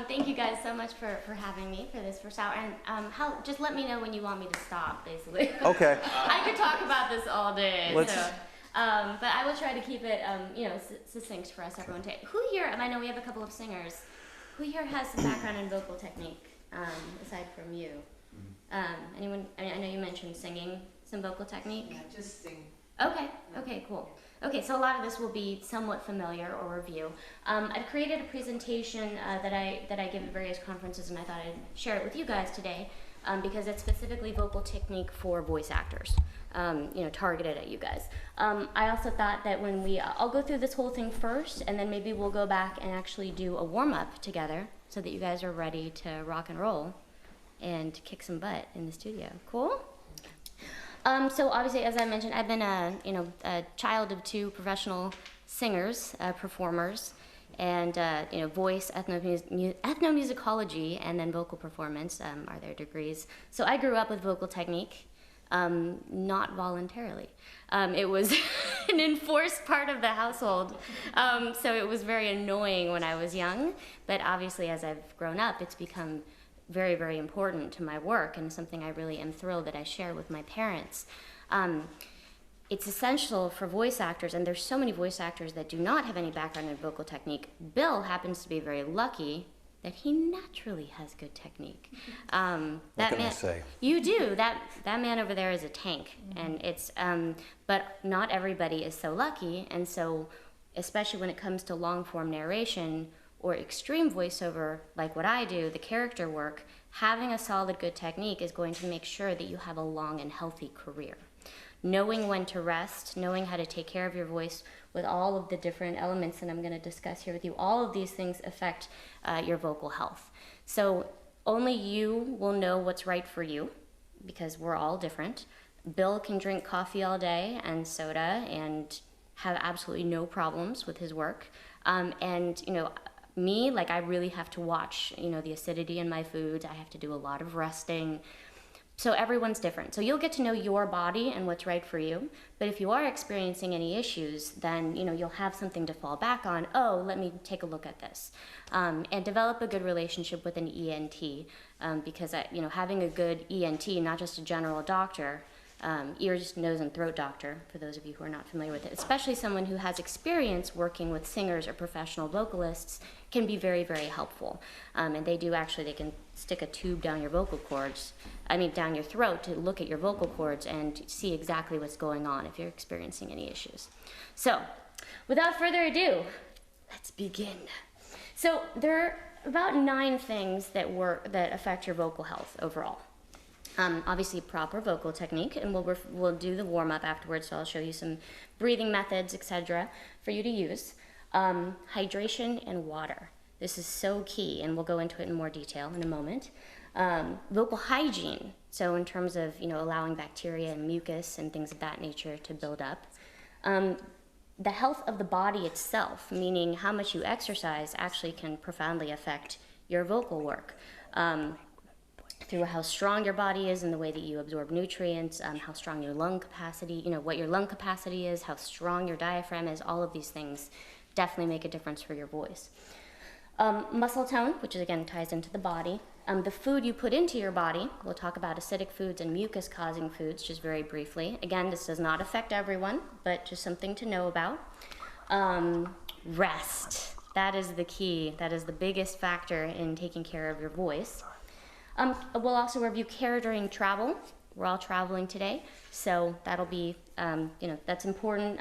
Thank you guys so much for having me for this first hour. And just let me know when you want me to stop, basically. Okay. I could talk about this all day. Let's- So, but I will try to keep it, succinct for us, everyone. Who here, and I know we have a couple of singers, who here has some background in vocal technique, aside from you? Anyone, I know you mentioned singing, some vocal technique? Yeah, just sing. Okay, cool. Okay, so a lot of this will be somewhat familiar or review. I've created a presentation that I give at various conferences, and I thought I'd share it with you guys today because it's specifically vocal technique for voice actors, targeted at you guys. I also thought that when I'll go through this whole thing first, and then maybe we'll go back and actually do a warm-up together so that you guys are ready to rock and roll and kick some butt in the studio. Cool? So obviously, as I mentioned, I've been a child of two professional singers, performers, and voice, ethnomusicology, and then vocal performance are their degrees. So I grew up with vocal technique, not voluntarily. It was an enforced part of the household, so it was very annoying when I was young. But obviously, as I've grown up, it's become very, very important to my work and something I really am thrilled that I share with my parents. It's essential for voice actors, and there's so many voice actors that do not have any background in vocal technique. Bill happens to be very lucky that he naturally has good technique. What can I say? You do. That man over there is a tank, and it's. But not everybody is so lucky, and so, especially when it comes to long form narration or extreme voiceover, like what I do, the character work, having a solid, good technique is going to make sure that you have a long and healthy career. Knowing when to rest, knowing how to take care of your voice with all of the different elements that I'm going to discuss here with you, all of these things affect your vocal health. So only you will know what's right for you, because we're all different. Bill can drink coffee all day and soda and have absolutely no problems with his work. Me, I really have to watch, the acidity in my foods. I have to do a lot of resting. So everyone's different. So you'll get to know your body and what's right for you. But if you are experiencing any issues, then, you'll have something to fall back on. Oh, let me take a look at this. And develop a good relationship with an ENT because, having a good ENT, not just a general doctor, ears, nose, and throat doctor, for those of you who are not familiar with it, especially someone who has experience working with singers or professional vocalists, can be very, very helpful. And they can stick a tube down your down your throat to look at your vocal cords and see exactly what's going on if you're experiencing any issues. So, without further ado, let's begin. So, there are about 9 things that affect your vocal health overall. Obviously proper vocal technique, and we'll do the warm-up afterwards, so I'll show you some breathing methods, etc. for you to use. Hydration and water. This is so key, and we'll go into it in more detail in a moment. Vocal hygiene, so in terms of allowing bacteria and mucus and things of that nature to build up. The health of the body itself, meaning how much you exercise, actually can profoundly affect your vocal work. Through how strong your body is and the way that you absorb nutrients, how strong your lung capacity, what your lung capacity is, how strong your diaphragm is, all of these things definitely make a difference for your voice. Muscle tone, which again ties into the body. The food you put into your body, we'll talk about acidic foods and mucus-causing foods just very briefly. Again, this does not affect everyone, but just something to know about. Rest, that is the key. That is the biggest factor in taking care of your voice. We'll also review care during travel. We're all traveling today, so that'll be, that's important,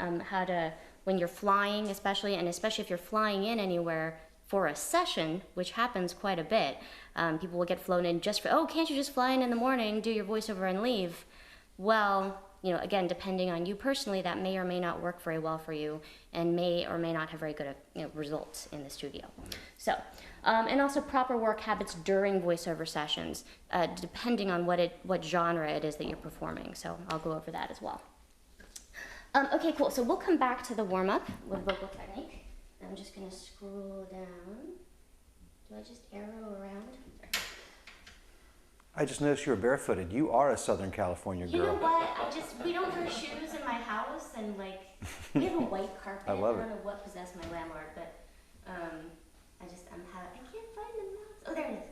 when you're flying especially, and especially if you're flying in anywhere for a session, which happens quite a bit. People will get flown in just for, can't you just fly in the morning, do your voiceover and leave? Well, again, depending on you personally, that may or may not work very well for you and may or may not have very good results in the studio. So, and also proper work habits during voiceover sessions, depending on what genre it is that you're performing. So I'll go over that as well. Okay, cool. So we'll come back to the warm-up with vocal technique. I'm just going to scroll down. Do I just arrow around? I just noticed you were barefooted. You are a Southern California girl. You know what? We don't wear shoes in my house, and we have a white carpet. I love it. I don't know what possessed my landlord, but I can't find the mouse. Oh, there it is. Okay.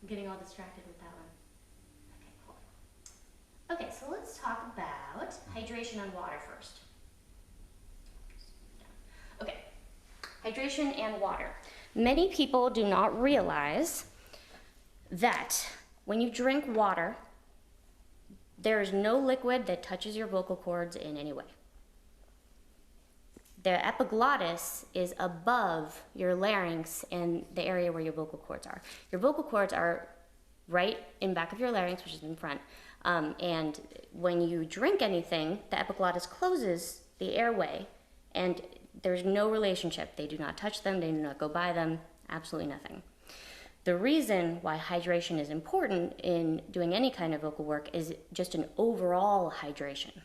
I'm getting all distracted with that one. Okay, cool. Okay, so let's talk about hydration and water first. Okay, hydration and water. Many people do not realize that when you drink water, there is no liquid that touches your vocal cords in any way. The epiglottis is above your larynx and the area where your vocal cords are. Your vocal cords are right in back of your larynx, which is in front. And when you drink anything, the epiglottis closes the airway, and there's no relationship. They do not touch them, they do not go by them, absolutely nothing. The reason why hydration is important in doing any kind of vocal work is just an overall hydration.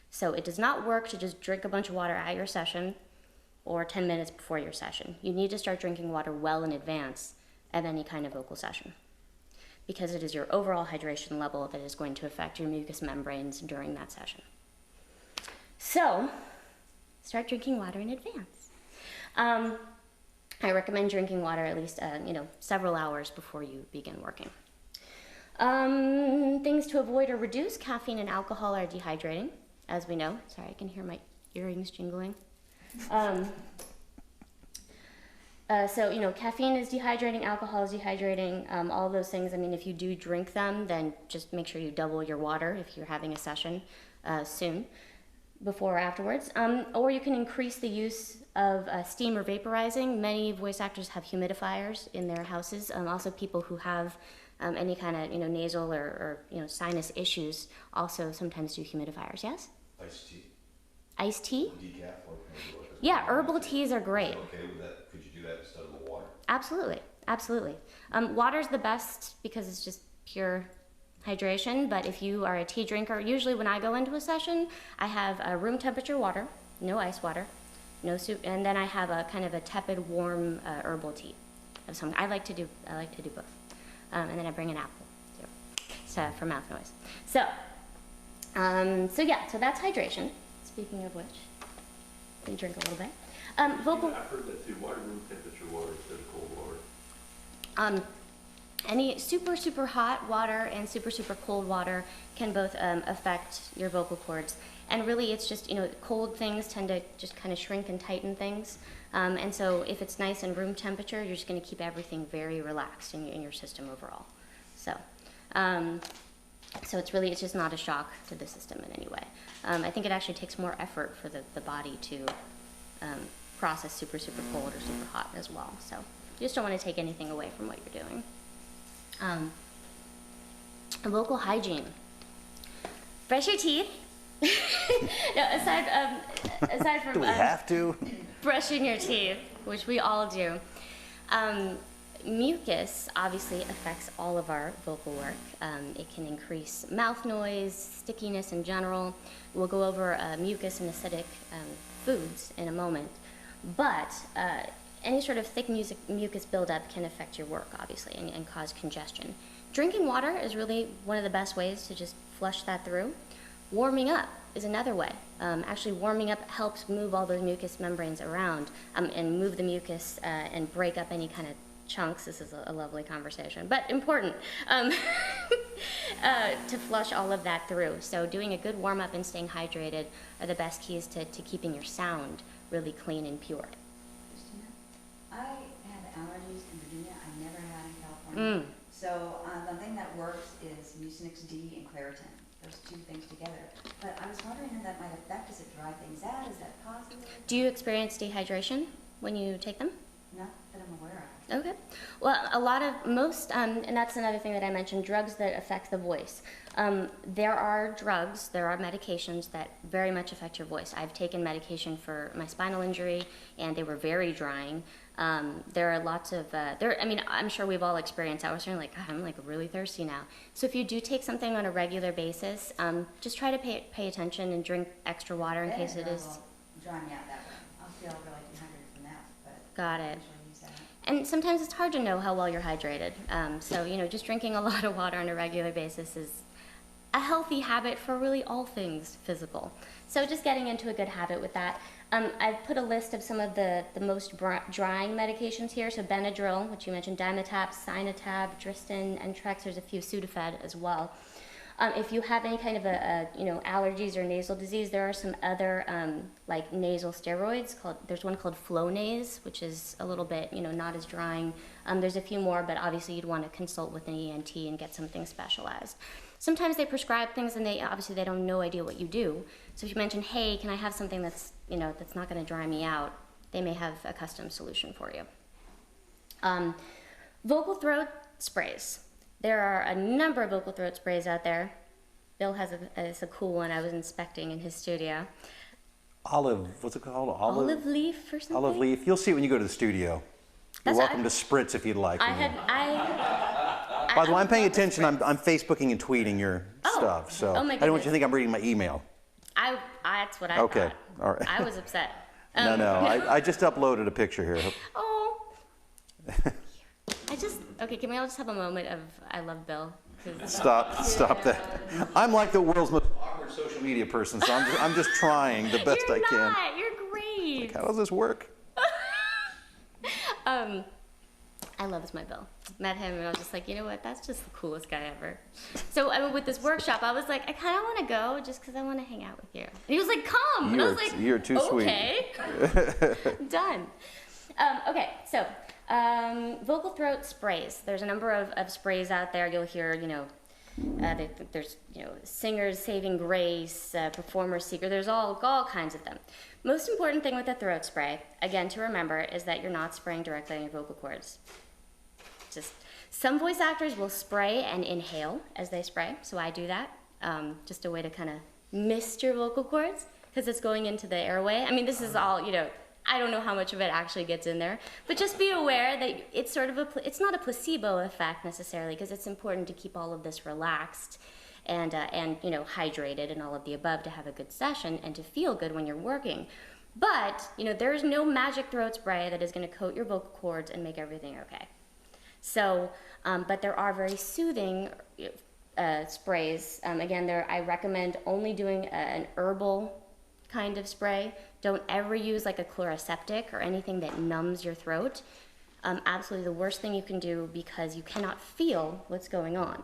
So it does not work to just drink a bunch of water at your session or 10 minutes before your session. You need to start drinking water well in advance of any kind of vocal session, because it is your overall hydration level that is going to affect your mucous membranes during that session. So start drinking water in advance. I recommend drinking water at least several hours before you begin working. Things to avoid or reduce: caffeine and alcohol are dehydrating, as we know. Sorry, I can hear my earrings jingling. So caffeine is dehydrating, alcohol is dehydrating, all those things. I mean, if you do drink them, then just make sure you double your water if you're having a session soon, before or afterwards. Or you can increase the use of steam or vaporizing. Many voice actors have humidifiers in their houses. Also, people who have any kind of nasal or sinus issues also sometimes do humidifiers. Yes? Iced tea. Iced tea? Decaf or maybe like Yeah, herbal teas are great. Is that okay with that? Could you do that instead of the water? Absolutely, absolutely. Water's the best because it's just pure hydration, but if you are a tea drinker, usually when I go into a session, I have a room temperature water, no ice water, no soup, and then I have a kind of a tepid, warm herbal tea of some. I like to do both, and then I bring an apple too, so for mouth noise. So so that's hydration. Speaking of which, we drink a little bit. Vocal. I've heard that too. Why room temperature water instead of cold water? Any super hot water and super cold water can both affect your vocal cords. And really it's just, cold things tend to just kind of shrink and tighten things. And so if it's nice and room temperature, you're just going to keep everything very relaxed in your system overall. So it's just not a shock to the system in any way. I think it actually takes more effort for the body to process super cold or super hot as well. So you just don't want to take anything away from what you're doing. Vocal hygiene. Brush your teeth. No, aside from Do we have to? brushing your teeth, which we all do, mucus obviously affects all of our vocal work. It can increase mouth noise, stickiness in general. We'll go over mucus and acidic foods in a moment, but any sort of thick mucus buildup can affect your work, obviously, and cause congestion. Drinking water is really one of the best ways to just flush that through. Warming up is another way. Actually, warming up helps move all those mucous membranes around and move the mucus and break up any kind of chunks. This is a lovely conversation, but important to flush all of that through. So doing a good warm up and staying hydrated are the best keys to keeping your sound really clean and pure. Cristina, I have allergies in Virginia. I never had in California. So the thing that works is Mucinix D and Claritin. Those two things together. But I was wondering how that might affect. Does it dry things out? Is that possible? Do you experience dehydration when you take them? Not that I'm aware of. Okay. Well, most, and that's another thing that I mentioned, drugs that affect the voice. There are medications that very much affect your voice. I've taken medication for my spinal injury, and they were very drying. There are lots of, I'm sure we've all experienced that. We're certainly I'm really thirsty now. So if you do take something on a regular basis, just try to pay attention and drink extra water in case it is. Dry me out that way. I'll feel really dehydrated from that, but Got it. I usually use that. And sometimes it's hard to know how well you're hydrated. So, just drinking a lot of water on a regular basis is a healthy habit for really all things physical. So just getting into a good habit with that. I've put a list of some of the most drying medications here. So Benadryl, which you mentioned, Dimetapp, Sinutab, Dristan, Entrex. There's a few Sudafed as well. If you have any kind of allergies or nasal disease, there are some other like nasal steroids there's one called Flonase, which is a little bit, not as drying. There's a few more, but obviously you'd want to consult with an ENT and get something specialized. Sometimes they prescribe things and they don't know idea what you do. So if you mention, hey, can I have something that's not going to dry me out, they may have a custom solution for you. Vocal throat sprays. There are a number of vocal throat sprays out there. Bill has a cool one I was inspecting in his studio. What's it called? Olive leaf or something? Olive leaf. You'll see it when you go to the studio. You're welcome to spritz if you'd like. By the way, I'm paying attention. I'm Facebooking and tweeting your stuff, so oh my I don't want you to think I'm reading my email. That's what I Okay, thought. all right. I was upset. No, I just uploaded a picture here. Oh. Okay, can we all just have a moment of I love Bill? Stop that. I'm like the world's most awkward social media person, so I'm just trying the best I can. You're great. Like, how does this work? I love my Bill. Met him and I was just like, you know what? That's just the coolest guy ever. So with this workshop, I was like, I kind of want to go just because I want to hang out with you. And he was like, come. And I was like, you're too okay. Done. Okay, so vocal throat sprays. There's a number of sprays out there. You'll hear, there's Singers Saving Grace, Performer Seeker. There's all kinds of them. Most important thing with a throat spray, again, to remember, is that you're not spraying directly on your vocal cords. Some voice actors will spray and inhale as they spray, so I do that. Just a way to kind of mist your vocal cords because it's going into the airway. I mean, this is all, I don't know how much of it actually gets in there, but just be aware that it's sort of it's not a placebo effect necessarily, because it's important to keep all of this relaxed and hydrated and all of the above to have a good session and to feel good when you're working. But, there's no magic throat spray that is going to coat your vocal cords and make everything okay. So, but there are very soothing sprays. Again, I recommend only doing an herbal kind of spray. Don't ever use like a chloroseptic or anything that numbs your throat. Absolutely the worst thing you can do, because you cannot feel what's going on.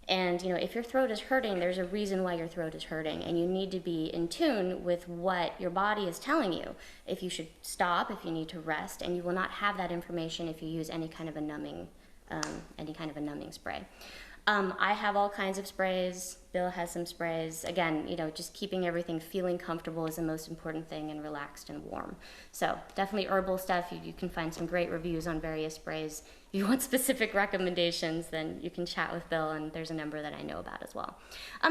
And if your throat is hurting, there's a reason why your throat is hurting, and you need to be in tune with what your body is telling you. If you should stop, if you need to rest, and you will not have that information if you use any kind of a numbing spray. I have all kinds of sprays. Bill has some sprays. Again, just keeping everything feeling comfortable is the most important thing, and relaxed and warm. So definitely herbal stuff. You can find some great reviews on various sprays. If you want specific recommendations, then you can chat with Bill, and there's a number that I know about as well.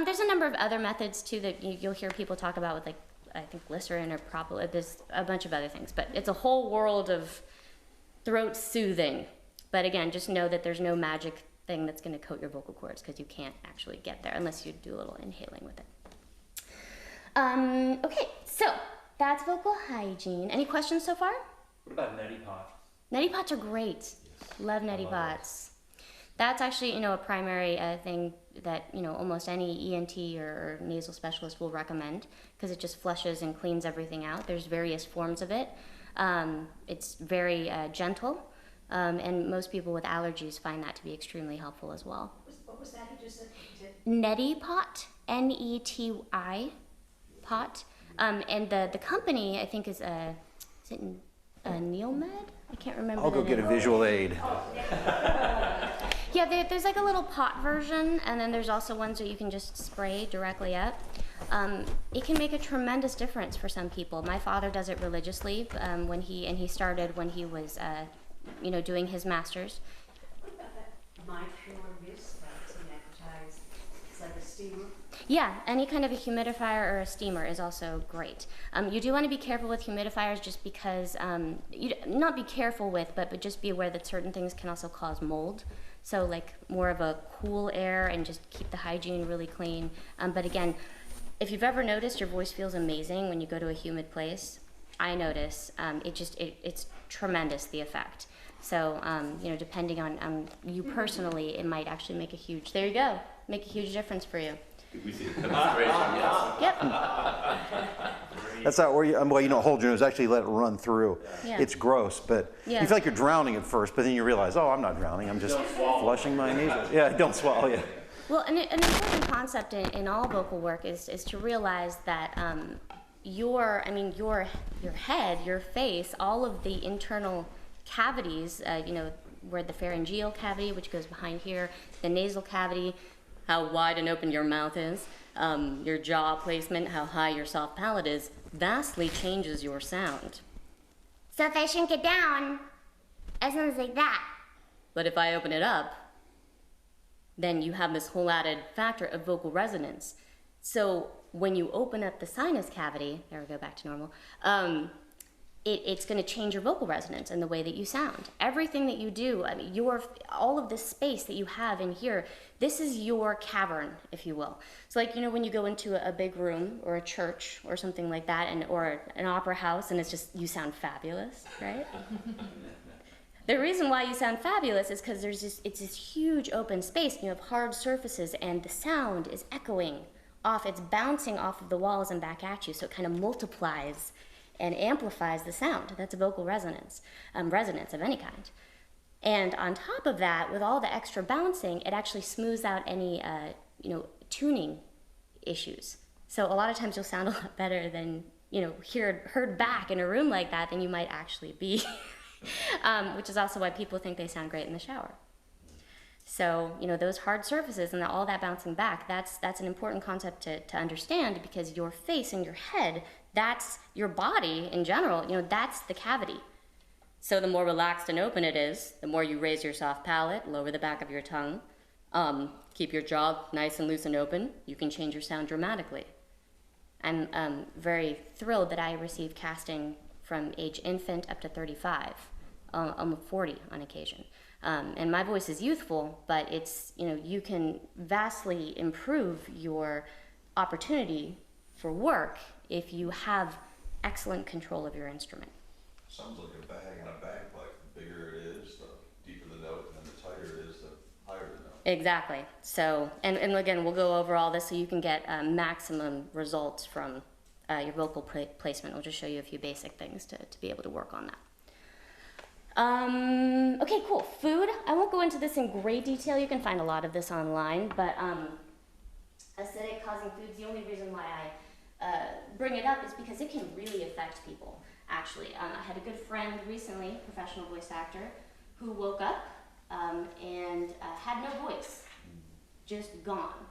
There's a number of other methods too that you'll hear people talk about with, like, I think glycerin or propyl. There's a bunch of other things, but it's a whole world of throat soothing. But again, just know that there's no magic thing that's going to coat your vocal cords, because you can't actually get there unless you do a little inhaling with it. Okay, so that's vocal hygiene. Any questions so far? What about neti pots? Neti pots are great. Love neti pots. That's actually, a primary thing that, almost any ENT or nasal specialist will recommend, because it just flushes and cleans everything out. There's various forms of it. It's very gentle. And most people with allergies find that to be extremely helpful as well. What was that you just said? Neti pot, Neti pot. And the company, I think, is it Neilmed? I can't remember. I'll go get a visual aid. Yeah, there's like a little pot version, and then there's also ones that you can just spray directly up. It can make a tremendous difference for some people. My father does it religiously he started when he was doing his master's. What about that MyPure Mist that's being advertised? It's like a steamer. Yeah, any kind of a humidifier or a steamer is also great. You do want to be careful with humidifiers, just because, not be careful with, but just be aware that certain things can also cause mold. So like more of a cool air, and just keep the hygiene really clean. But again, if you've ever noticed your voice feels amazing when you go to a humid place, I notice it's tremendous, the effect. So, depending on you personally, it might actually make a huge difference for you. We see a demonstration, yes. Yep. That's not where you, well, you don't hold your nose, actually let it run through. Yeah. It's gross, but Yeah. you feel like you're drowning at first, but then you realize, oh, I'm not drowning, I'm just flushing my nasal. Yeah, don't swallow, yeah. Well, an important concept in all vocal work is to realize that your head, your face, all of the internal cavities, where the pharyngeal cavity, which goes behind here, the nasal cavity, how wide and open your mouth is, your jaw placement, how high your soft palate is, vastly changes your sound. So if I shrink it down, it sounds like that. But if I open it up, then you have this whole added factor of vocal resonance. So when you open up the sinus cavity, there we go, back to normal, it's going to change your vocal resonance and the way that you sound. Everything that you do, all of this space that you have in here, this is your cavern, if you will. So like, when you go into a big room or a church or something like that, or an opera house, and it's just, you sound fabulous, right? The reason why you sound fabulous is because it's this huge open space, and you have hard surfaces, and the sound is echoing off, it's bouncing off of the walls and back at you, so it kind of multiplies and amplifies the sound. That's a vocal resonance, resonance of any kind. And on top of that, with all the extra bouncing, it actually smooths out any, tuning issues. So a lot of times you'll sound a lot better than, heard back in a room like that than you might actually be, which is also why people think they sound great in the shower. So, those hard surfaces and all that bouncing back, that's an important concept to understand, because your face and your head, that's your body in general, that's the cavity. So the more relaxed and open it is, the more you raise your soft palate, lower the back of your tongue, keep your jaw nice and loose and open, you can change your sound dramatically. I'm very thrilled that I receive casting from age infant up to 35, almost 40 on occasion. And my voice is youthful, but it's, you can vastly improve your opportunity for work if you have excellent control of your instrument. Sounds like a bag in a bagpipe. The bigger it is, the deeper the note, and the tighter it is, the higher the note. Exactly. So, and again, we'll go over all this so you can get maximum results from your vocal placement. We'll just show you a few basic things to be able to work on that. Okay, cool. Food. I won't go into this in great detail. You can find a lot of this online, but acidic causing foods, the only reason why I bring it up is because it can really affect people, actually. I had a good friend recently, professional voice actor, who woke up and had no voice, just gone.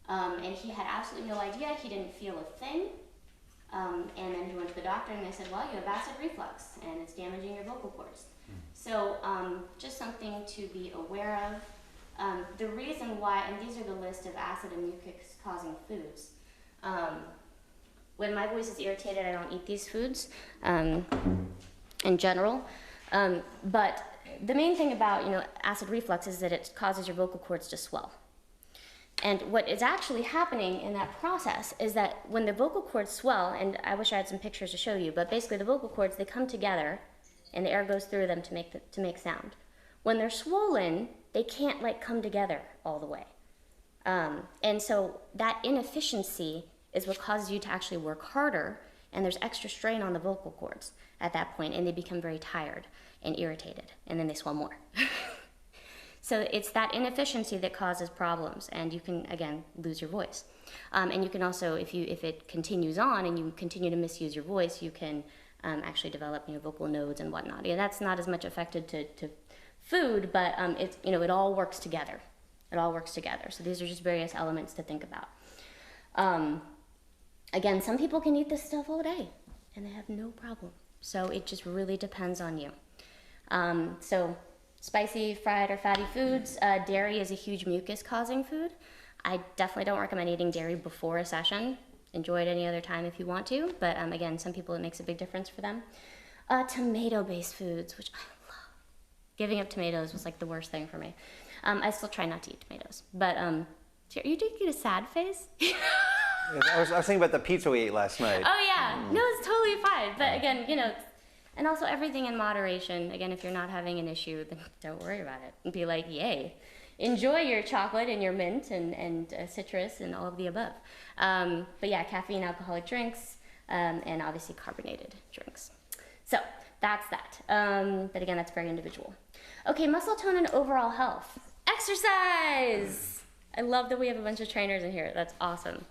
And he had absolutely no idea. He didn't feel a thing. And then he went to the doctor and they said, well, you have acid reflux and it's damaging your vocal cords. So just something to be aware of. The reason why, and these are the list of acid and mucus causing foods. When my voice is irritated, I don't eat these foods in general. But the main thing about acid reflux is that it causes your vocal cords to swell. And what is actually happening in that process is that when the vocal cords swell, and I wish I had some pictures to show you, but basically the vocal cords, they come together and the air goes through them to make sound. When they're swollen, they can't come together all the way. And so that inefficiency is what causes you to actually work harder, and there's extra strain on the vocal cords at that point, and they become very tired and irritated, and then they swell more. So it's that inefficiency that causes problems, and you can, again, lose your voice. And you can also, if it continues on and you continue to misuse your voice, you can actually develop vocal nodes and whatnot. Yeah, that's not as much affected to food, but it's, it all works together. It all works together. So these are just various elements to think about. Again, some people can eat this stuff all day, and they have no problem. So it just really depends on you. So spicy, fried, or fatty foods. Dairy is a huge mucus-causing food. I definitely don't recommend eating dairy before a session. Enjoy it any other time if you want to, but again, some people, it makes a big difference for them. Tomato-based foods, which I love. Giving up tomatoes was the worst thing for me. I still try not to eat tomatoes, but you did get a sad face? I was thinking about the pizza we ate last night. Oh yeah, no, it's totally fine, but again, and also everything in moderation. Again, if you're not having an issue, then don't worry about it. And be like, yay. enjoy your chocolate and your mint and citrus and all of the above. But yeah, caffeine, alcoholic drinks, and obviously carbonated drinks. So that's that. But again, that's very individual. Okay, muscle tone and overall health. Exercise! I love that we have a bunch of trainers in here. That's awesome.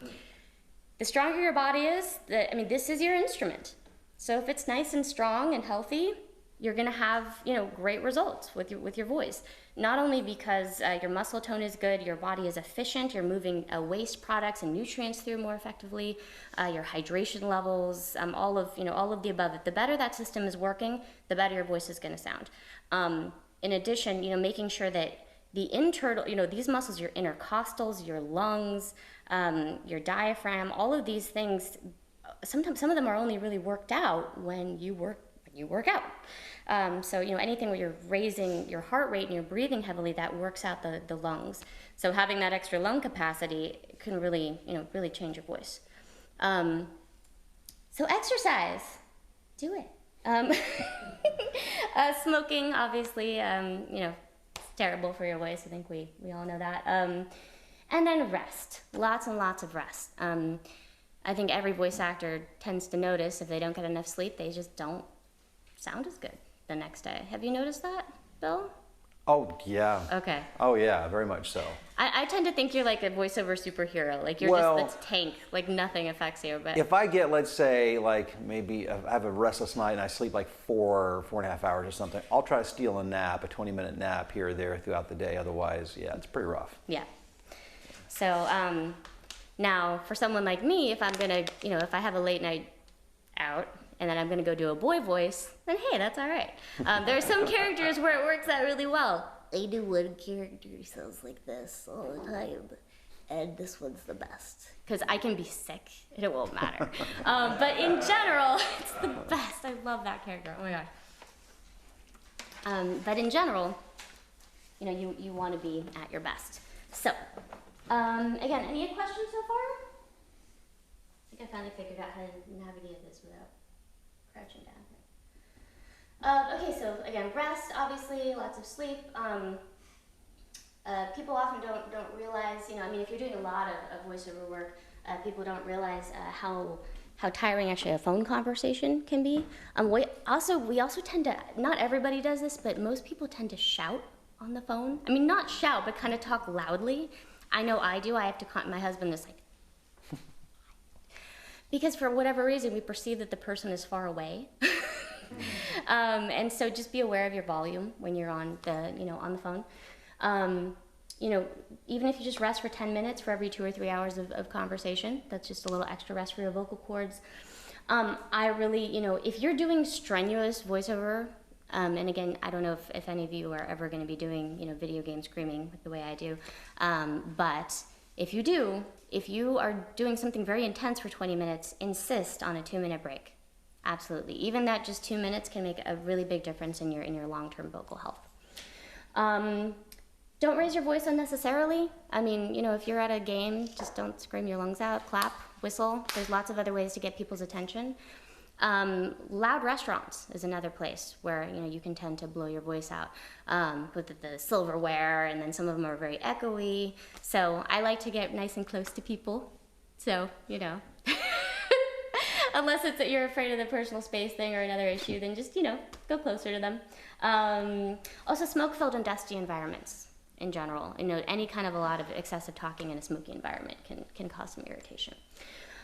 The stronger your body is, this is your instrument. So if it's nice and strong and healthy, you're gonna have, great results with your voice. Not only because your muscle tone is good, your body is efficient, you're moving waste products and nutrients through more effectively, your hydration levels, all of the above. The better that system is working, the better your voice is gonna sound. In addition, making sure that the internal, these muscles, your intercostals, your lungs, your diaphragm, all of these things, sometimes some of them are only really worked out when you work out. So anything where you're raising your heart rate and you're breathing heavily, that works out the lungs. So having that extra lung capacity can really change your voice. So exercise, do it. Smoking, obviously, it's terrible for your voice. I think we all know that. And then rest, lots and lots of rest. I think every voice actor tends to notice if they don't get enough sleep, they just don't sound as good the next day. Have you noticed that, Bill? Oh, yeah. Okay. Oh, yeah, very much so. I tend to think you're like a voiceover superhero. Like you're just this tank, like nothing affects you. But if I get, let's say, like maybe I have a restless night and I sleep like 4.5 hours or something, I'll try to steal a 20-minute nap here or there throughout the day. Otherwise, yeah, it's pretty rough. Yeah. So now for someone like me, if I'm gonna, if I have a late night out and then I'm gonna go do a boy voice, then hey, that's all right. There are some characters where it works out really well. I do one character who sounds like this all the time, and this one's the best. Because I can be sick, and it won't matter. But in general, it's the best. I love that character, oh my gosh. But in general, you want to be at your best. So, again, any questions so far? I think I finally figured out how to navigate this without crouching down. Okay, so again, rest, obviously, lots of sleep. People often don't realize, if you're doing a lot of voiceover work, people don't realize how tiring actually a phone conversation can be. We also tend to, not everybody does this, but most people tend to shout on the phone. Not shout, but kind of talk loudly. I know I do. I have to, my husband is like, because for whatever reason, we perceive that the person is far away. And so just be aware of your volume when you're on the phone. Even if you just rest for 10 minutes for every 2 or 3 hours of conversation, that's just a little extra rest for your vocal cords. I really, if you're doing strenuous voiceover, and again, I don't know if any of you are ever going to be doing, video game screaming the way I do, but if you are doing something very intense for 20 minutes, insist on a 2-minute break. Absolutely. Even that just 2 minutes can make a really big difference in your long-term vocal health. Don't raise your voice unnecessarily. If you're at a game, just don't scream your lungs out, clap, whistle. There's lots of other ways to get people's attention. Loud restaurants is another place where you can tend to blow your voice out with the silverware, and then some of them are very echoey. So I like to get nice and close to people. So unless it's that you're afraid of the personal space thing or another issue, then just go closer to them. Also, smoke-filled and dusty environments in general. Any kind of a lot of excessive talking in a smoky environment can cause some irritation.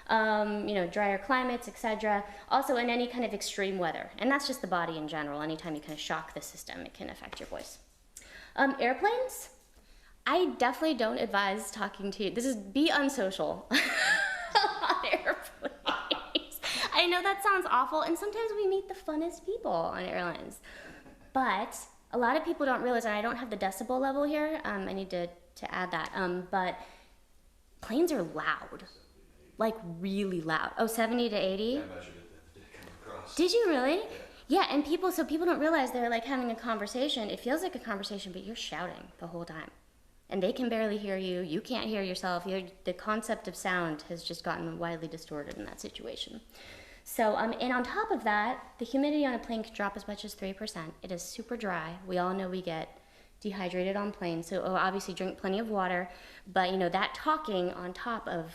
Drier climates, etc. Also in any kind of extreme weather. And that's just the body in general. Anytime you kind of shock the system, it can affect your voice. Airplanes, I definitely don't advise talking to you. This is be unsocial on airplanes. I know that sounds awful, and sometimes we meet the funnest people on airlines. But a lot of people don't realize, and I don't have the decibel level here, I need to add that, but planes are loud. Like really loud. Oh, 70 to 80? I measured it the day I came across. Did you really? Yeah, and people don't realize they're like having a conversation. It feels like a conversation, but you're shouting the whole time. And they can barely hear you. You can't hear yourself. The concept of sound has just gotten widely distorted in that situation. So, and on top of that, the humidity on a plane can drop as much as 3%. It is super dry. We all know we get, dehydrated on plane. So obviously drink plenty of water, but that talking on top of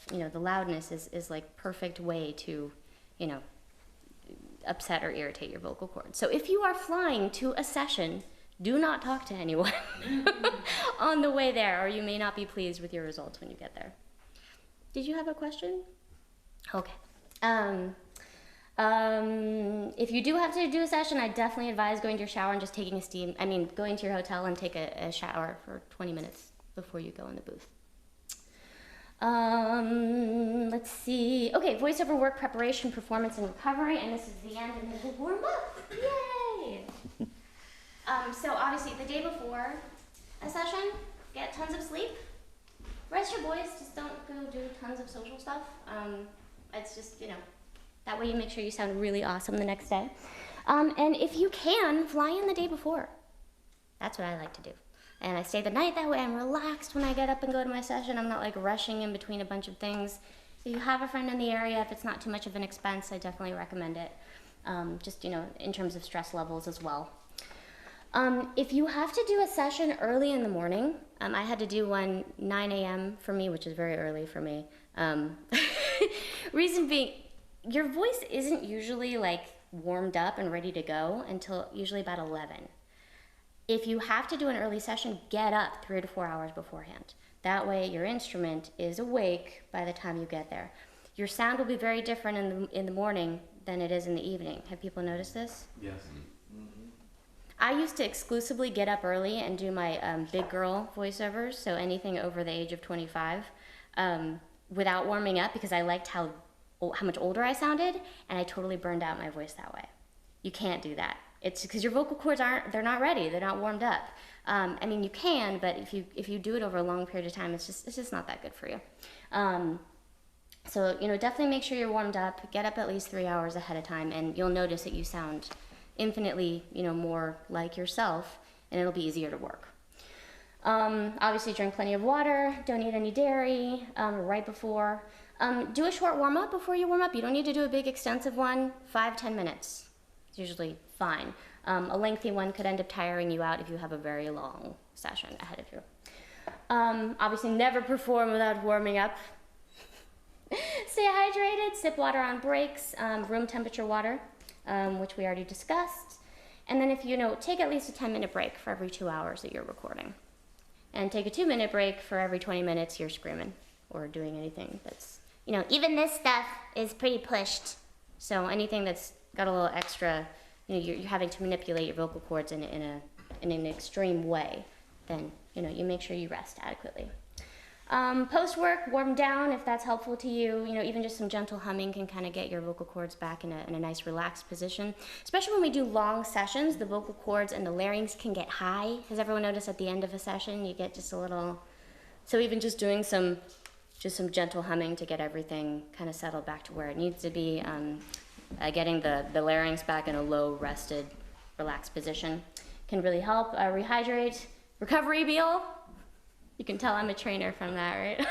the loudness is like perfect way to upset or irritate your vocal cords. So if you are flying to a session, do not talk to anyone on the way there, or you may not be pleased with your results when you get there. Did you have a question? Okay. If you do have to do a session, I definitely advise going to your shower and just taking going to your hotel and take a shower for 20 minutes before you go in the booth. Let's see. Okay, voiceover work preparation, performance, and recovery, and this is the end, and then we'll warm up. Yay! So obviously the day before a session, get tons of sleep. Rest your voice, just don't go do tons of social stuff. It's just, that way you make sure you sound really awesome the next day. And if you can, fly in the day before. That's what I like to do. And I stay the night, that way I'm relaxed when I get up and go to my session. I'm not like rushing in between a bunch of things. If you have a friend in the area, if it's not too much of an expense, I definitely recommend it. Just, in terms of stress levels as well. If you have to do a session early in the morning, I had to do one 9 a.m. for me, which is very early for me. Reason being, your voice isn't usually like warmed up and ready to go until usually about 11. If you have to do an early session, get up 3 to 4 hours beforehand. That way your instrument is awake by the time you get there. Your sound will be very different in the morning than it is in the evening. Have people noticed this? Yes. I used to exclusively get up early and do my big girl voiceovers, so anything over the age of 25, without warming up because I liked how much older I sounded, and I totally burned out my voice that way. You can't do that. It's because your vocal cords they're not ready, they're not warmed up. You can, but if you do it over a long period of time, it's just not that good for you. So definitely make sure you're warmed up, get up at least 3 hours ahead of time, and you'll notice that you sound infinitely more like yourself, and it'll be easier to work. Obviously drink plenty of water, don't eat any dairy right before. Do a short warm-up before you warm up. You don't need to do a big extensive one. 5-10 minutes. It's usually fine. A lengthy one could end up tiring you out if you have a very long session ahead of you. Obviously never perform without warming up. Stay hydrated, sip water on breaks, room temperature water, which we already discussed. And then if take at least a 10-minute break for every 2 hours that you're recording. And take a 2-minute break for every 20 minutes you're screaming or doing anything that's, even this stuff is pretty pushed. So anything that's got a little extra, you're having to manipulate your vocal cords in an extreme way, then, you make sure you rest adequately. Post-work, warm down if that's helpful to you. Even just some gentle humming can kind of get your vocal cords back in a nice relaxed position. Especially when we do long sessions, the vocal cords and the larynx can get high. Has everyone noticed at the end of a session, you get just a little... So even just doing some gentle humming to get everything kind of settled back to where it needs to be, getting the larynx back in a low, rested, relaxed position can really help. Rehydrate. Recovery meal. You can tell I'm a trainer from that, right?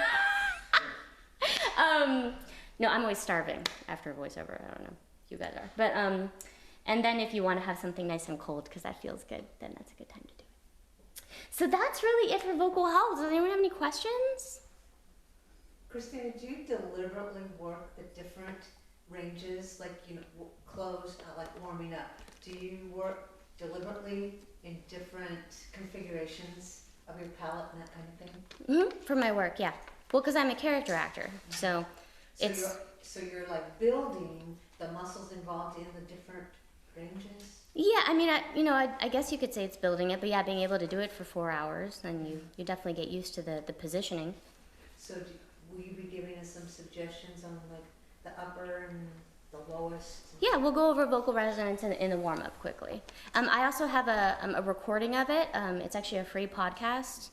No, I'm always starving after a voiceover. I don't know. You guys are. But, and then if you want to have something nice and cold, because that feels good, then that's a good time to do it. So that's really it for vocal health. Does anyone have any questions? Cristina, do you deliberately work the different ranges, like, closed, like warming up? Do you work deliberately in different configurations of your palate and that kind of thing? Mm-hmm. For my work, yeah. Well, because I'm a character actor, so it's... So you're like building the muscles involved in the different ranges? Yeah, I guess you could say it's building it, but yeah, being able to do it for 4 hours, then you definitely get used to the positioning. So will you be giving us some suggestions on like the upper and the lowest? Yeah, we'll go over vocal resonance in the warm-up quickly. I also have a recording of it. It's actually a free podcast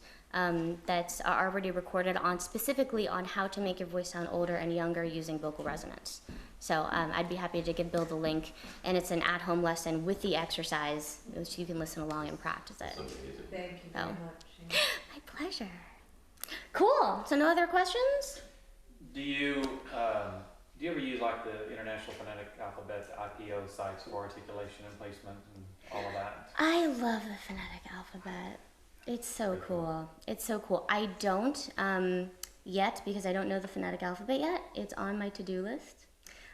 that's already recorded specifically on how to make your voice sound older and younger using vocal resonance. So I'd be happy to build the link, and it's an at-home lesson with the exercise, which you can listen along and practice it. Thank you very much. My pleasure. Cool. So no other questions? Do you Do you ever use like the International Phonetic Alphabet, the IPO sites for articulation and placement and all of that? I love the phonetic alphabet. It's so cool. It's so cool. I don't yet because I don't know the phonetic alphabet yet. It's on my to-do list.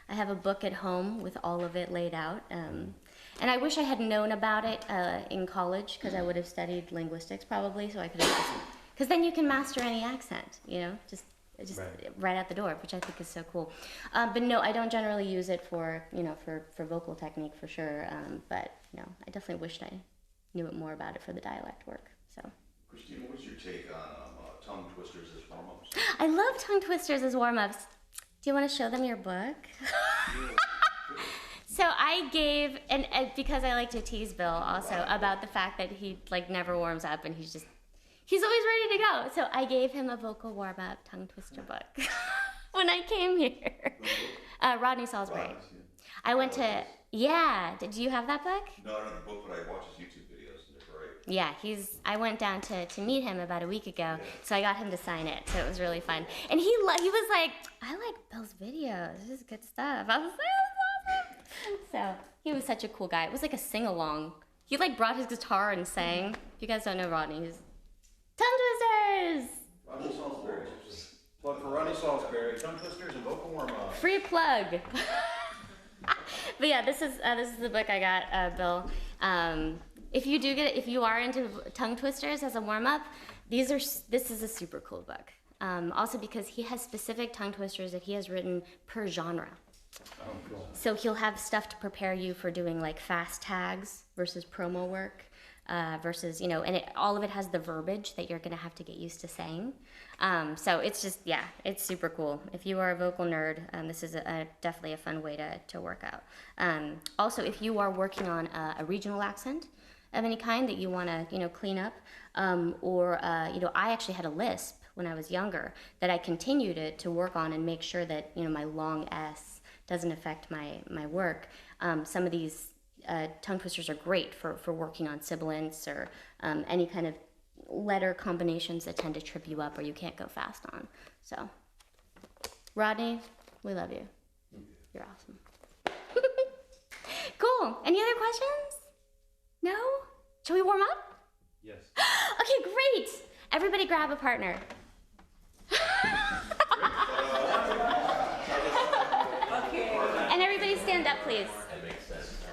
I have a book at home with all of it laid out. And I wish I had known about it in college because I would have studied linguistics probably, so I could have, because then you can master any accent, you know, just right out the door, which I think is so cool. But no, I don't generally use it for, you know, for vocal technique for sure. But you know, I definitely wished I knew it more about it for the dialect work. So. Christina, what's your take on tongue twisters as warm-ups? I love tongue twisters as warm-ups. Do you want to show them your book? So I gave, and because I like to tease Bill also about the fact that he like never warms up and he's always ready to go. So I gave him a vocal warm-up tongue twister book when I came here. Rodney Salisbury. I went to, yeah, did you have that book? No, I don't have the book, but I watch his YouTube videos and they're great. Yeah, I went down to meet him about a week ago, so I got him to sign it, so it was really fun. And he was like, I like Bill's videos, this is good stuff. I was like, oh, that's awesome. So he was such a cool guy. It was like a sing-along. He like brought his guitar and sang. If you guys don't know Rodney, he's tongue twisters! Rodney Salisbury. Plug for Rodney Salisbury, tongue twisters and vocal warm-up. Free plug. But yeah, this is the book I got, Bill. If you are into tongue twisters as a warm-up, this is a super cool book. Also because he has specific tongue twisters that he has written per genre. Oh, cool. So he'll have stuff to prepare you for doing like fast tags versus promo work. Versus, you know, and all of it has the verbiage that you're going to have to get used to saying. So it's just, yeah, it's super cool. If you are a vocal nerd, this is definitely a fun way to work out. Also, if you are working on a regional accent of any kind that you want to, you know, clean up, or, you know, I actually had a lisp when I was younger that I continue to work on and make sure that, you know, my long S doesn't affect my work. Some of these tongue twisters are great for working on sibilants or any kind of letter combinations that tend to trip you up or you can't go fast on. So, Rodney, we love you. You're awesome. Cool. Any other questions? No? Shall we warm up? Yes. Okay, great. Everybody grab a partner. And everybody stand up, please.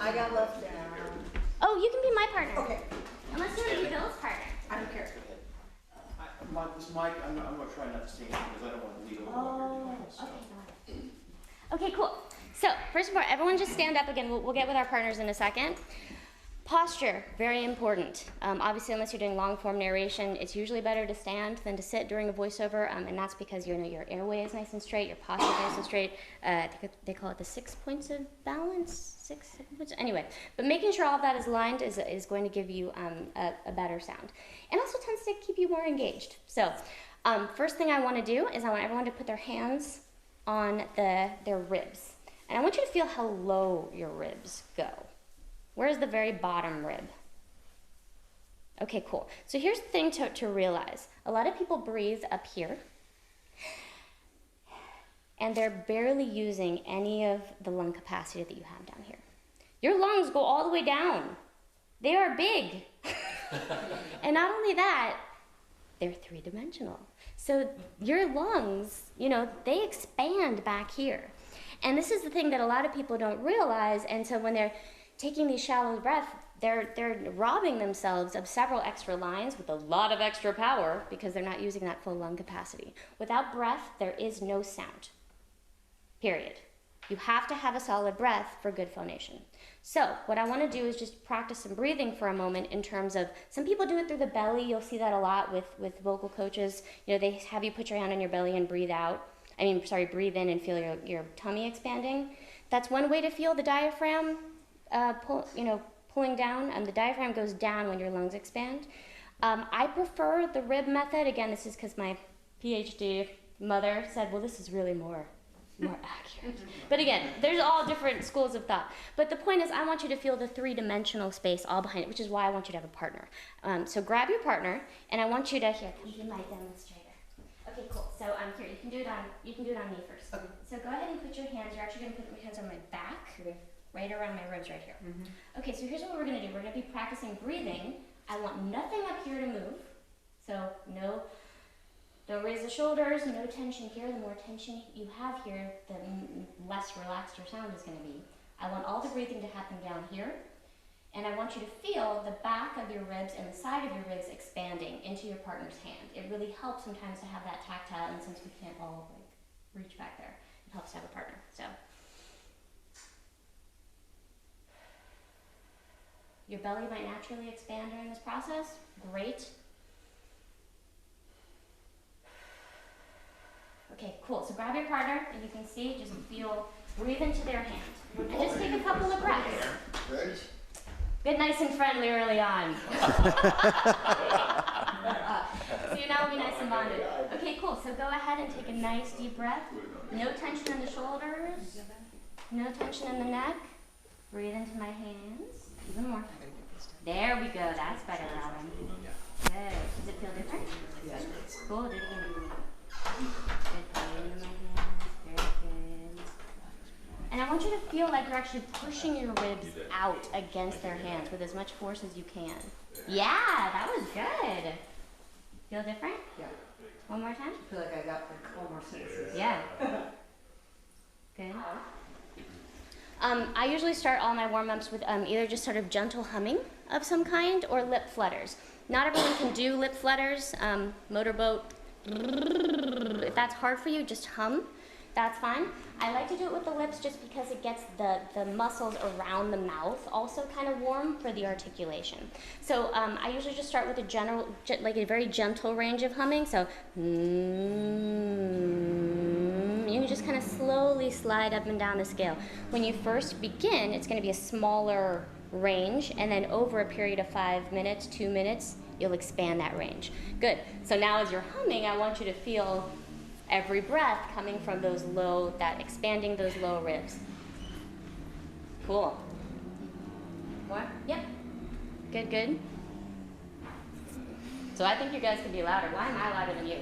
I got left down. Oh, you can be my partner. Okay. Unless you want to be Bill's partner. I don't care. This mic, I'm going to try not to stand because I don't want to leave over what you're doing. Okay, cool. So, first of all, everyone just stand up again. We'll get with our partners in a second. Posture, very important. Obviously, unless you're doing long form narration, it's usually better to stand than to sit during a voiceover, and that's because you know your airway is nice and straight, your posture is nice and straight. I think they call it the 6 points of balance. 7 points. Anyway, but making sure all of that is aligned is going to give you a better sound, and also tends to keep you more engaged. So, first thing I want to do is I want everyone to put their hands on their ribs, and I want you to feel how low your ribs go. Where's the very bottom rib? Okay, cool. So here's the thing to realize. A lot of people breathe up here, and they're barely using any of the lung capacity that you have down here. Your lungs go all the way down. They are big. And not only that, they're three-dimensional. So your lungs, you know, they expand back here. And this is the thing that a lot of people don't realize, and so when they're taking these shallow breaths, they're robbing themselves of several extra lines with a lot of extra power because they're not using that full lung capacity. Without breath, there is no sound. Period. You have to have a solid breath for good phonation. So what I want to do is just practice some breathing for a moment in terms of, some people do it through the belly. You'll see that a lot with vocal coaches. You know, they have you put your hand on your belly and breathe out. Breathe in and feel your tummy expanding. That's one way to feel the diaphragm pulling down, and the diaphragm goes down when your lungs expand. I prefer the rib method. Again, this is because my PhD mother said, well, this is really more accurate. But again, there's all different schools of thought. But the point is, I want you to feel the three-dimensional space all behind it, which is why I want you to have a partner. So grab your partner, and I want you to, here, come be my demonstrator. Okay, Okay, cool. So here, you can do it on me first. Okay. So go ahead and put your hands. You're actually gonna put your hands on my back, right around my ribs, right here. Okay, so here's what we're gonna do. We're gonna be practicing breathing. I want nothing up here to move. So no, don't raise the shoulders. No tension here. The more tension you have here, the less relaxed your sound is gonna be. I want all the breathing to happen down here. And I want you to feel the back of your ribs and the side of your ribs expanding into your partner's hand. It really helps sometimes to have that tactile, and since we can't all reach back there, it helps to have a partner. So your belly might naturally expand during this process. Great. Okay, cool. So grab your partner, and you can see, just breathe into their hand. And just take a couple of breaths. Get nice and friendly early on. So you now will be nice and bonded. Okay, cool. So go ahead and take a nice deep breath. No tension in the shoulders. No tension in the neck. Breathe into my hands. Even more. There we go. That's better, Robin. Good. Does it feel different? Yes. Cool. Do it again. Good. Breathe into my hands. Very good. And I want you to feel like you're actually pushing your ribs out against their hands with as much force as you can. Yeah, that was good. Feel different? Yeah. One more time? I feel like I got like more senses. Yeah. Good. I usually start all my warm-ups with either just sort of gentle humming of some kind or lip flutters. Not everyone can do lip flutters, motorboat. If that's hard for you, just hum. That's fine. I like to do it with the lips just because it gets the muscles around the mouth also kind of warm for the articulation. So I usually just start with a very gentle range of humming. So you can just kind of slowly slide up and down the scale. When you first begin, it's going to be a smaller range, and then over a period of 5 minutes, 2 minutes, you'll expand that range. Good. So now as you're humming, I want you to feel every breath coming from expanding those low ribs. Cool. More? Yep. Good, good. So I think you guys can be louder. Why am I louder than you?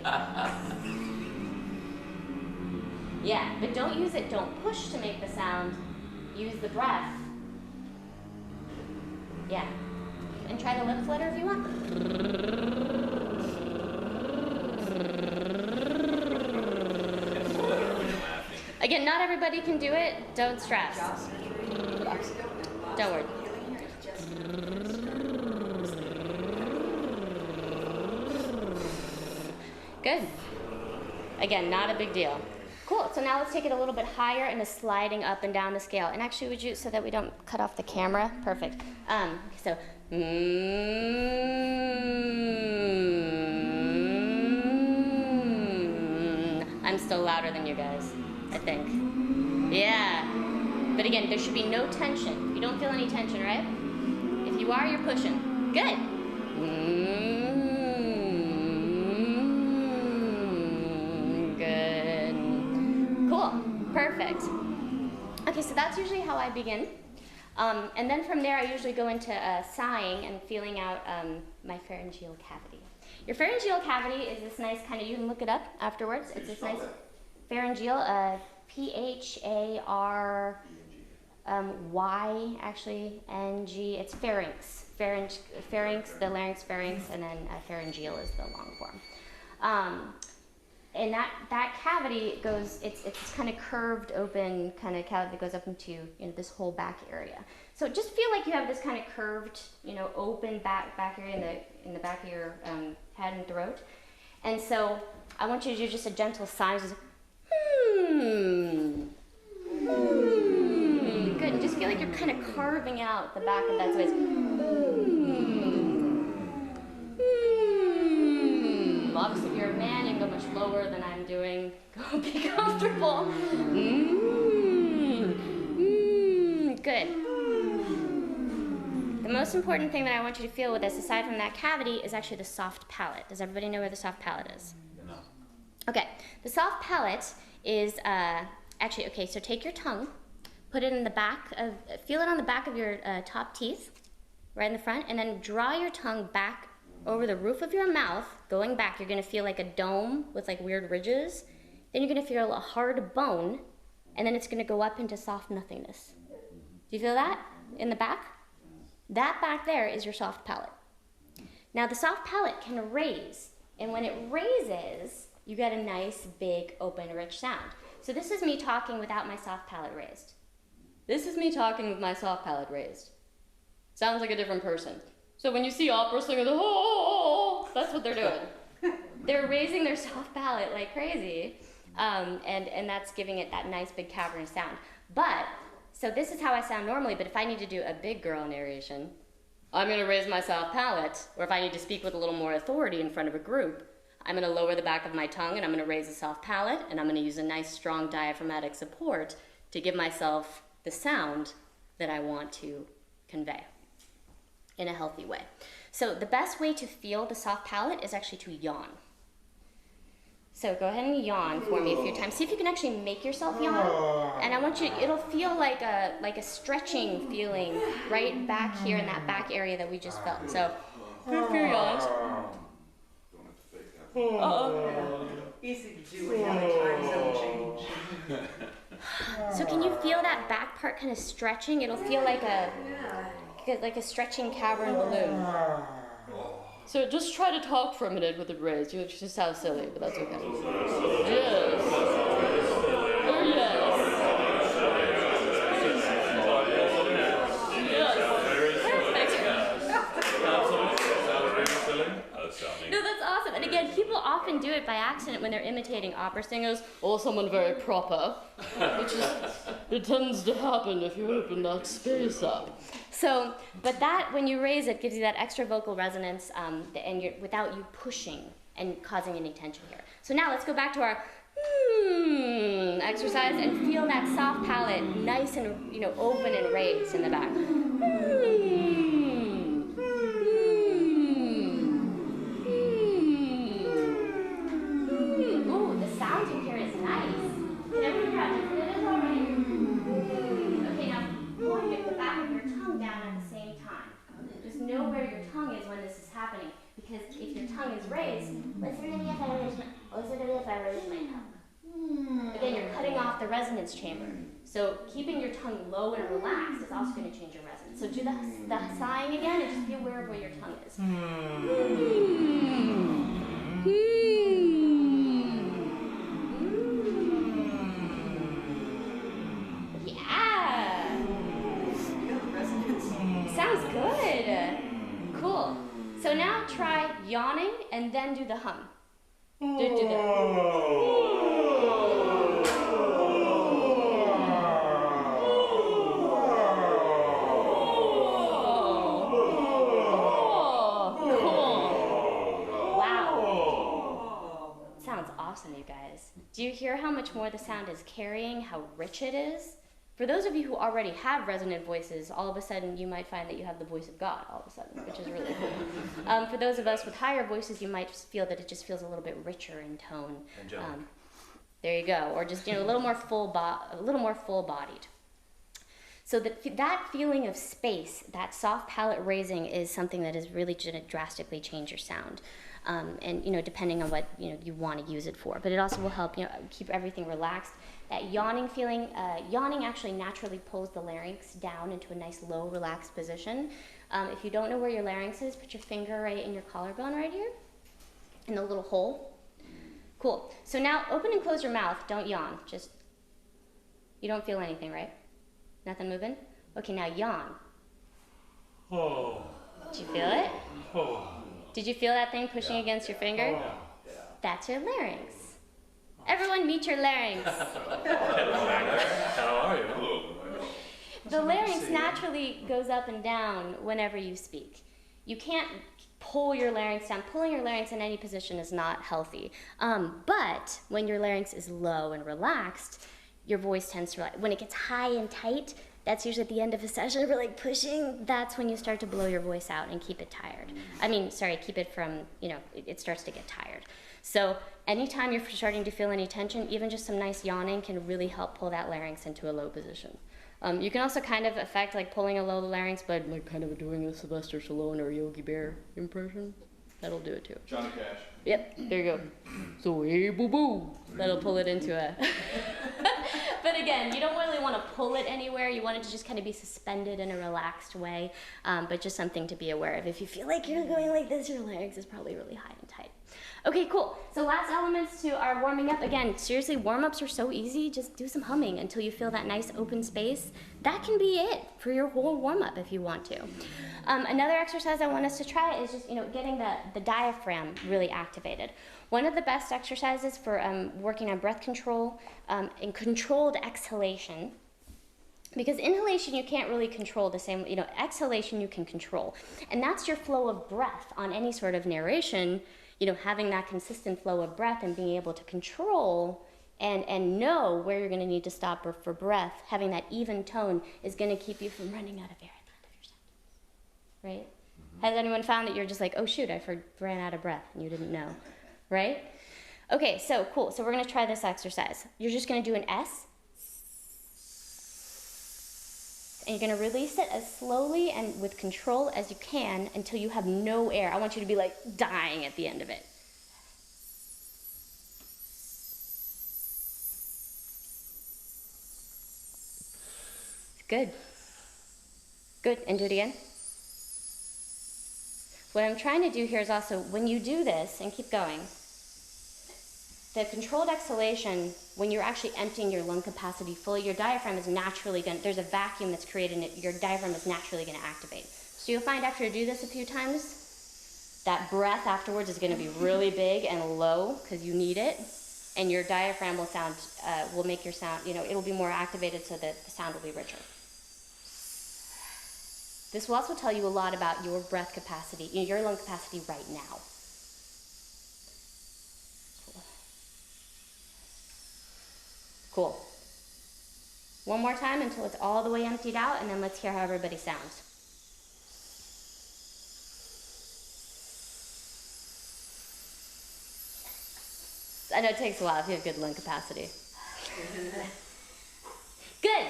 Yeah, but don't push to make the sound. Use the breath. Yeah. And try the lip flutter if you want. Again, not everybody can do it. Don't stress. Don't worry. Good. Again, not a big deal. Cool. So now let's take it a little bit higher and a sliding up and down the scale. And actually, would you, so that we don't cut off the camera? Perfect. So. I'm still louder than you guys, I think. Yeah. But again, there should be no tension. You don't feel any tension, right? If you are, you're pushing. Good. Good. Cool. Perfect. Okay, so that's usually how I begin. And then from there, I usually go into sighing and feeling out my pharyngeal cavity. Your pharyngeal cavity is this nice kind of, you can look it up afterwards. It's this nice pharyngeal, P-H-A-R-Y, actually, N-G. It's pharynx. Pharynx, the larynx, pharynx, and then pharyngeal is the long form. And that cavity goes, it's kind of curved open kind of cavity that goes up into this whole back area. So just feel like you have this kind of curved, open back area in the back of your head and throat. And so I want you to do just a gentle sigh. Just, Good. And just feel like you're kind of carving out the back of that space. Obviously, if you're a man, you can go much lower than I'm doing. Go be comfortable. Good. The most important thing that I want you to feel with this, aside from that cavity, is actually the soft palate. Does everybody know where the soft palate is? No. Okay. The soft palate is actually, okay, so take your tongue, put it in the back of, feel it on the back of your top teeth, right in the front, and then draw your tongue back over the roof of your mouth, going back, you're gonna feel like a dome with like weird ridges. Then you're gonna feel a hard bone, and then it's gonna go up into soft nothingness. Do you feel that in the back? That back there is your soft palate. Now the soft palate can raise, and when it raises, you get a nice, big, open, rich sound. So this is me talking without my soft palate raised. This is me talking with my soft palate raised. Sounds like a different person. So when you see opera singers, oh, that's what they're doing. They're raising their soft palate like crazy, and that's giving it that nice, big, cavernous sound. But, so this is how I sound normally, but if I need to do a big girl narration, I'm gonna raise my soft palate, or if I need to speak with a little more authority in front of a group, I'm gonna lower the back of my tongue and I'm gonna raise the soft palate, and I'm gonna use a nice, strong diaphragmatic support to give myself the sound that I want to convey in a healthy way. So the best way to feel the soft palate is actually to yawn. So go ahead and yawn for me a few times. See if you can actually make yourself yawn. And I want you, it'll feel like a stretching feeling right back here in that back area that we just felt. So do a few yawns. Easy to do when you have a time zone change. So can you feel that back part kind of stretching? It'll feel like a stretching cavern balloon. So just try to talk for a minute with it raised. You just sound silly, but that's okay. Yes. Oh, yes. No, that's awesome. And again, people often do it by accident when they're imitating opera singers or someone very proper, which is, it tends to happen if you open that space up. So, but that, when you raise it, gives you that extra vocal resonance, and without you pushing and causing any tension here. So now let's go back to our exercise and feel that soft palate nice and open and raised in the back. Ooh, the sound in here is nice. Can everyone hear how different it is already? Okay, now point the back of your tongue down at the same time. Just know where your tongue is when this is happening, because if your tongue is raised, listen to me if I raise my tongue. Again, you're cutting off the resonance chamber. So keeping your tongue low and relaxed is also going to change your resonance. So do the sighing again and just be aware of where your tongue is. Yeah! Sounds good. Cool. So now try yawning and then do the hum. Do the. Awesome, you guys. Do you hear how much more the sound is carrying, how rich it is? For those of you who already have resonant voices, all of a sudden you might find that you have the voice of God all of a sudden, which is really cool. For those of us with higher voices, you might feel that it just feels a little bit richer in tone. There you go. Or just a little more full-bodied. So that feeling of space, that soft palate raising, is something that is really going to drastically change your sound. And depending on what you want to use it for, but it also will help keep everything relaxed. That yawning feeling, yawning actually naturally pulls the larynx down into a nice low, relaxed position. If you don't know where your larynx is, put your finger right in your collarbone right here, in the little hole. Cool. So now open and close your mouth. Don't yawn. Just, you don't feel anything, right? Nothing moving? Okay, now yawn. Oh. Did you feel it? Oh. Did you feel that thing pushing against your finger? Oh. That's your larynx. Everyone meet your larynx. How are you? The larynx naturally goes up and down whenever you speak. You can't pull your larynx down. Pulling your larynx in any position is not healthy. But when your larynx is low and relaxed, your voice tends to relax. When it gets high and tight, that's usually at the end of a session. If we're like pushing, that's when you start to blow your voice out and keep it tired. Keep it from, it starts to get tired. So anytime you're starting to feel any tension, even just some nice yawning can really help pull that larynx into a low position. You can also kind of affect like pulling a low larynx, but like kind of doing a Sylvester Stallone or Yogi Bear impression. That'll do it too. Johnny Cash. Yep, there you go. So, hey, boo boo. That'll pull it into a. But again, you don't really want to pull it anywhere. You want it to just kind of be suspended in a relaxed way, but just something to be aware of. If you feel like you're going like this, your larynx is probably really high and tight. Okay, cool. So last elements to our warming up. Again, seriously, warm-ups are so easy. Just do some humming until you feel that nice open space. That can be it for your whole warm-up if you want to. Another exercise I want us to try is just, getting the diaphragm really activated. One of the best exercises for working on breath control and controlled exhalation, because inhalation you can't really control the same, exhalation you can control. And that's your flow of breath on any sort of narration, having that consistent flow of breath and being able to control and know where you're going to need to stop for breath, having that even tone is going to keep you from running out of air at the end of your sentence, right? Has anyone found that you're just like, oh shoot, I ran out of breath and you didn't know, right? Okay, so cool. So we're going to try this exercise. You're just going to do an S, and you're going to release it as slowly and with control as you can until you have no air. I want you to be like dying at the end of it. Good. Good, and do it again. What I'm trying to do here is also, when you do this, and keep going, the controlled exhalation, when you're actually emptying your lung capacity fully, your diaphragm is naturally going to, there's a vacuum that's created, and your diaphragm is naturally going to activate. So you'll find after you do this a few times, that breath afterwards is going to be really big and low because you need it, and your diaphragm will make your sound, it'll be more activated so that the sound will be richer. This will also tell you a lot about your breath capacity, your lung capacity right now. Cool. One more time until it's all the way emptied out, and then let's hear how everybody sounds. I know it takes a while if you have good lung capacity. Good.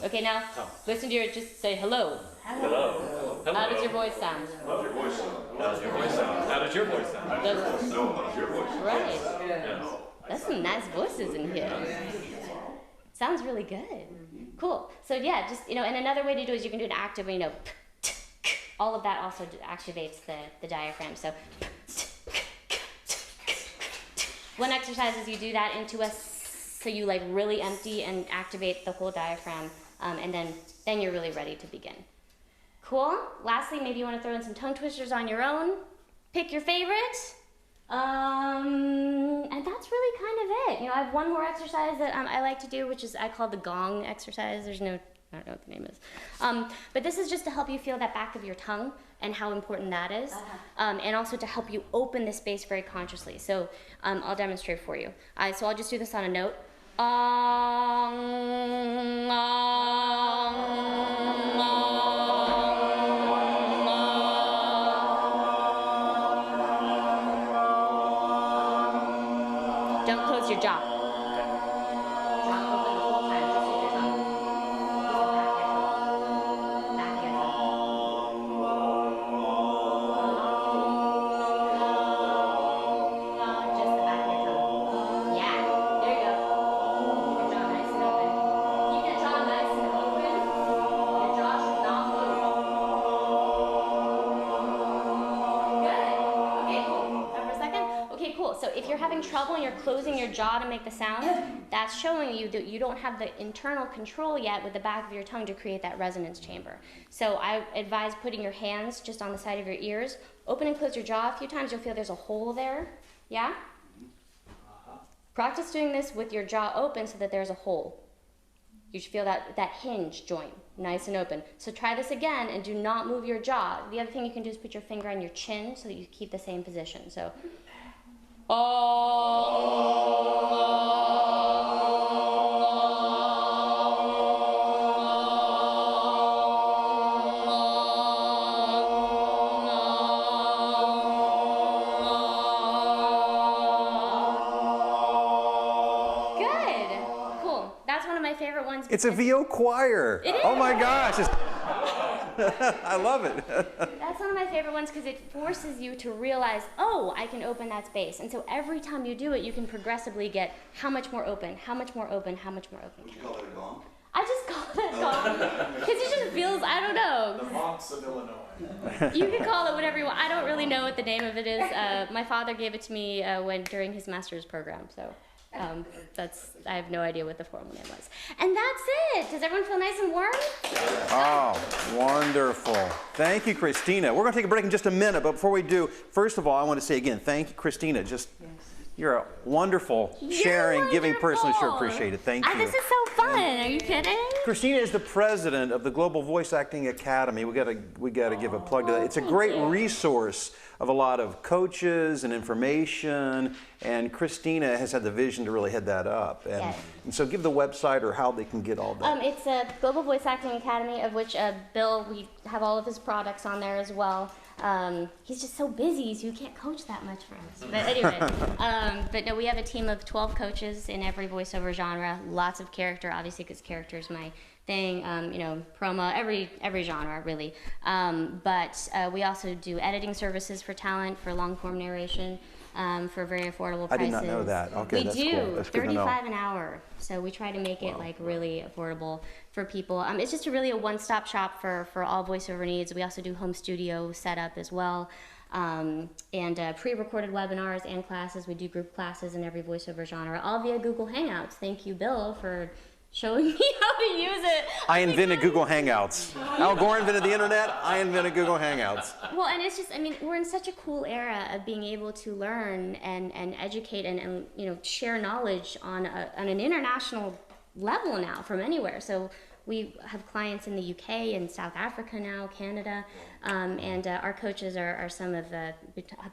Okay, now listen to just say hello. Hello. How does your voice sound? How's your voice sound? How's your voice sound? How does your voice sound? How's your voice? Right. Yes. That's some nice voices in here. Sounds really good. Cool. So yeah, just, and another way to do it is you can do an active, all of that also activates the diaphragm. So one exercise is you do that into so you like really empty and activate the whole diaphragm, and then you're really ready to begin. Cool. Lastly, maybe you want to throw in some tongue twisters on your own. Pick your favorite. And that's really kind of it. I have one more exercise that I like to do, which is I call the gong exercise. I don't know what the name is. But this is just to help you feel that back of your tongue and how important that is. And also to help you open the space very consciously. So I'll demonstrate for you. So I'll just do this on a note. Don't close your jaw. Jaw open the whole time. Just use your tongue. Back of your tongue. Just the back of your tongue. Yeah. There you go. Keep your jaw nice and open. Keep your jaw nice and open. Your jaw should not move. Good. Okay, cool. Now for a second. Okay, cool. So if you're having trouble and you're closing your jaw to make the sound, that's showing you that you don't have the internal control yet with the back of your tongue to create that resonance chamber. So I advise putting your hands just on the side of your ears. Open and close your jaw a few times. You'll feel there's a hole there. Yeah? Practice doing this with your jaw open so that there's a hole. You should feel that hinge joint nice and open. So try this again and do not move your jaw. The other thing you can do is put your finger on your chin so that you keep the same position. So It's a VO choir. It is. Oh my gosh. I love it. That's one of my favorite ones because it forces you to realize, oh, I can open that space. And so every time you do it, you can progressively get how much more open, how much more open, how much more open. Would you call that a gong? I just call it gong because it just feels, I don't know. The monks of Illinois. You can call it whatever you want. I don't really know what the name of it is. My father gave it to me during his master's program, so I have no idea what the formal name was. And that's it. Does everyone feel nice and warm? Oh, wonderful. Thank you, Cristina. We're going to take a break in just a minute, but before we do, first of all, I want to say again, thank you, Cristina. You're a wonderful, sharing, giving person. I sure appreciate it. Thank you. This is so fun. Are you kidding? Cristina is the president of the Global Voice Acting Academy. We got to give a plug to that. It's a great resource of a lot of coaches and information, and Cristina has had the vision to really head that up. And so give the website or how they can get all that. It's a Global Voice Acting Academy, of which Bill, we have all of his products on there as well. He's just so busy, so you can't coach that much for us. But anyway, but no, we have a team of 12 coaches in every voiceover genre. Lots of character, obviously, because character is my thing. Promo, every genre really. But we also do editing services for talent, for long form narration. For very affordable prices. I did not know that. Okay, that's cool. That's good to know. $35 an hour. So we try to make it like really affordable for people. It's just really a one-stop shop for all voiceover needs. We also do home studio setup as well. And pre-recorded webinars and classes. We do group classes in every voiceover genre, all via Google Hangouts. Thank you, Bill, for showing me how to use it. I invented Google Hangouts. Al Gore invented the internet. I invented Google Hangouts. Well, and it's just, we're in such a cool era of being able to learn and educate and share knowledge on an international level now from anywhere. So we have clients in the UK and South Africa now, Canada, and our coaches are some of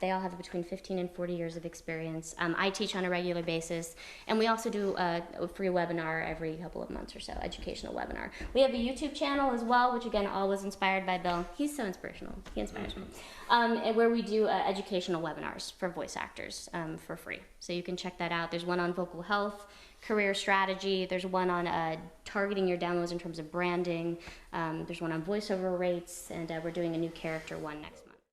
they all have between 15 and 40 years of experience. I teach on a regular basis, and we also do a free webinar every couple of months or so, educational webinar. We have a YouTube channel as well, which again, all was inspired by Bill. He's so inspirational. He inspires me. Where we do educational webinars for voice actors for free. So you can check that out. There's one on vocal health, career strategy. There's one on targeting your downloads in terms of branding. There's one on voiceover rates, and we're doing a new character one next month.